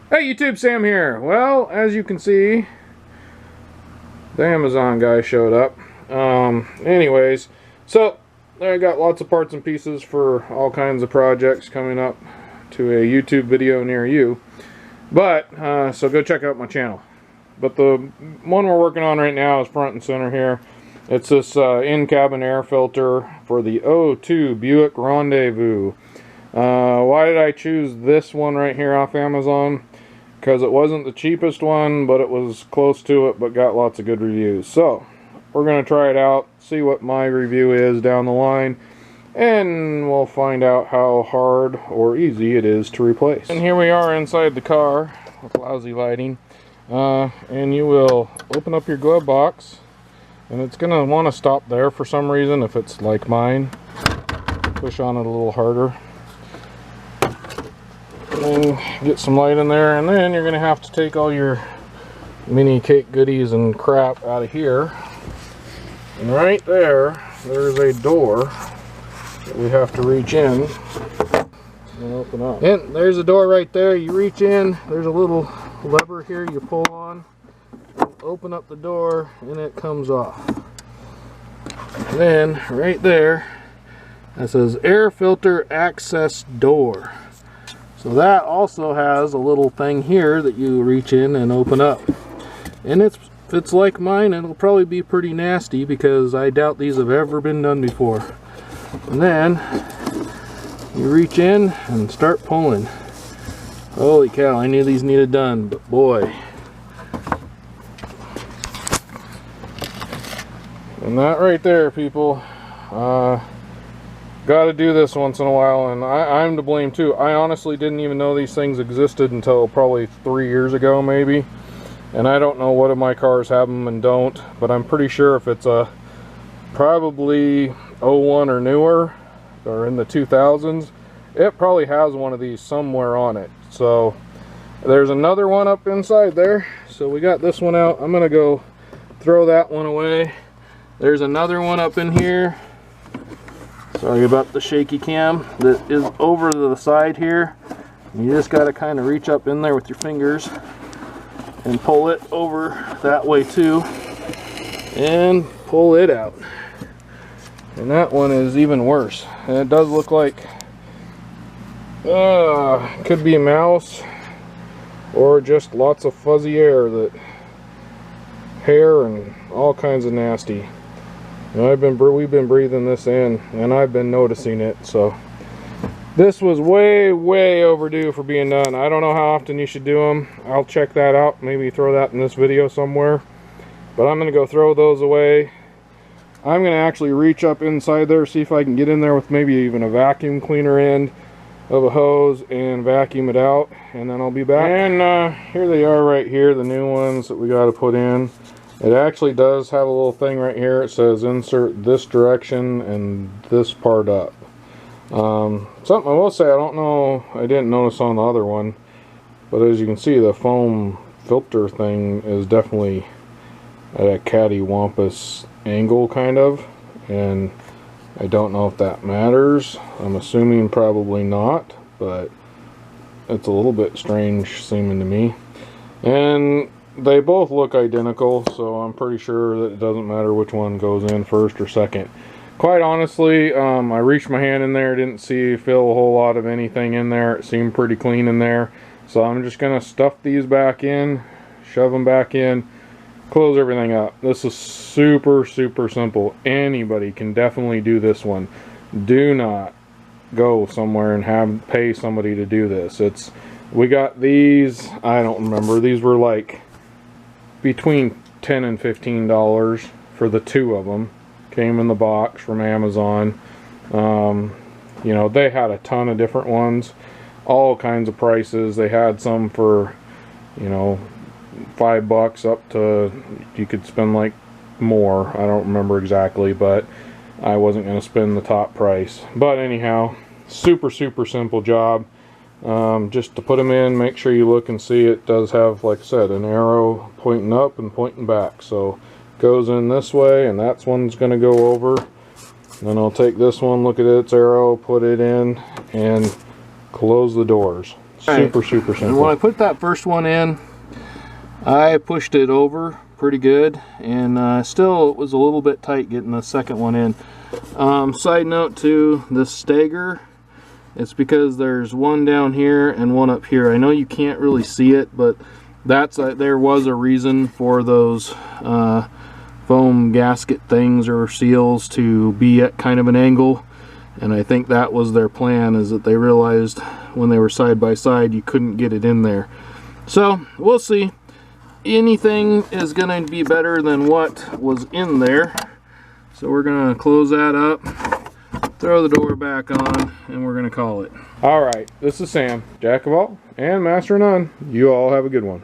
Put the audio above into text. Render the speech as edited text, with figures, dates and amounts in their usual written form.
Hey YouTube, Sam here. Well, as you can see, the Amazon guy showed up. Anyways, so I got lots of parts and pieces for all kinds of projects coming up to a YouTube video near you. But, so go check out my channel. But the one we're working on right now is front and center here. It's this in-cabin air filter for the '02 Buick Rendezvous. Why did I choose this one right here off Amazon? Because it wasn't the cheapest one, but it was close to it, but got lots of good reviews. So we're going to try it out, see what my review is down the line, and we'll find out how hard or easy it is to replace. And here we are inside the car with lousy lighting. And you will open up your glove box, and it's going to want to stop there for some reason if it's like mine. Push on it a little harder. And get some light in there, and then you're going to have to take all your mini cake goodies and crap out of here. And right there, there's a door that we have to reach in and open up. And there's a door right there. You reach in, there's a little lever here you pull on, open up the door, and it comes off. And then right there, that says air filter access door. So that also has a little thing here that you reach in and open up. And if it's like mine, it'll probably be pretty nasty because I doubt these have ever been done before. And then you reach in and start pulling. Holy cow, I knew these needed done, but boy. And that right there, people. Got to do this once in a while, and I'm to blame too. I honestly didn't even know these things existed until probably 3 years ago, maybe. And I don't know what of my cars have them and don't, but I'm pretty sure if it's a probably '01 or newer, or in the 2000s, it probably has one of these somewhere on it. So there's another one up inside there. So we got this one out. I'm gonna go throw that one away. There's another one up in here. Sorry about the shaky cam, that is over to the side here. You just got to kind of reach up in there with your fingers and pull it over that way too, and pull it out. And that one is even worse. And it does look like could be a mouse or just lots of fuzzy air, that hair and all kinds of nasty. And we've been breathing this in, and I've been noticing it. So this was way overdue for being done. I don't know how often you should do them. I'll check that out, maybe throw that in this video somewhere. But I'm gonna go throw those away. I'm gonna actually reach up inside there, see if I can get in there with maybe even a vacuum cleaner end of a hose and vacuum it out, and then I'll be back. And here they are right here, the new ones that we got to put in. It actually does have a little thing right here. It says insert this direction and this part up. Something I will say, I don't know, I didn't notice on the other one, but as you can see, the foam filter thing is definitely at a cattywampus angle kind of, and I don't know if that matters. I'm assuming probably not, but it's a little bit strange seeming to me. And they both look identical, so I'm pretty sure that it doesn't matter which one goes in first or second. Quite honestly, I reached my hand in there, didn't feel a whole lot of anything in there. It seemed pretty clean in there. So I'm just going to stuff these back in, shove them back in, close everything up. This is super simple. Anybody can definitely do this one. Do not go somewhere and pay somebody to do this. We got these, I don't remember, these were like between $10 and $15 for the two of them. Came in the box from Amazon. You know, they had a ton of different ones, all kinds of prices. They had some for, you know, $5 up to, you could spend like more. I don't remember exactly, but I wasn't going to spend the top price. But anyhow, super simple job. Just to put them in, make sure you look and see it does have, like I said, an arrow pointing up and pointing back. So goes in this way, and that's one's going to go over. Then I'll take this one, look at its arrow, put it in, and close the doors. Super simple. And when I put that first one in, I pushed it over pretty good, and still it was a little bit tight getting the second one in. Side note to the Stagger, it's because there's one down here and one up here. I know you can't really see it, but that's there was a reason for those foam gasket things or seals to be at kind of an angle, and I think that was their plan, is that they realized when they were side by side you couldn't get it in there. So we'll see. Anything is going to be better than what was in there, so we're going to close that up, throw the door back on, and we're going to call it. All right, this is Sam, Jack of all and Master of none. You all have a good one.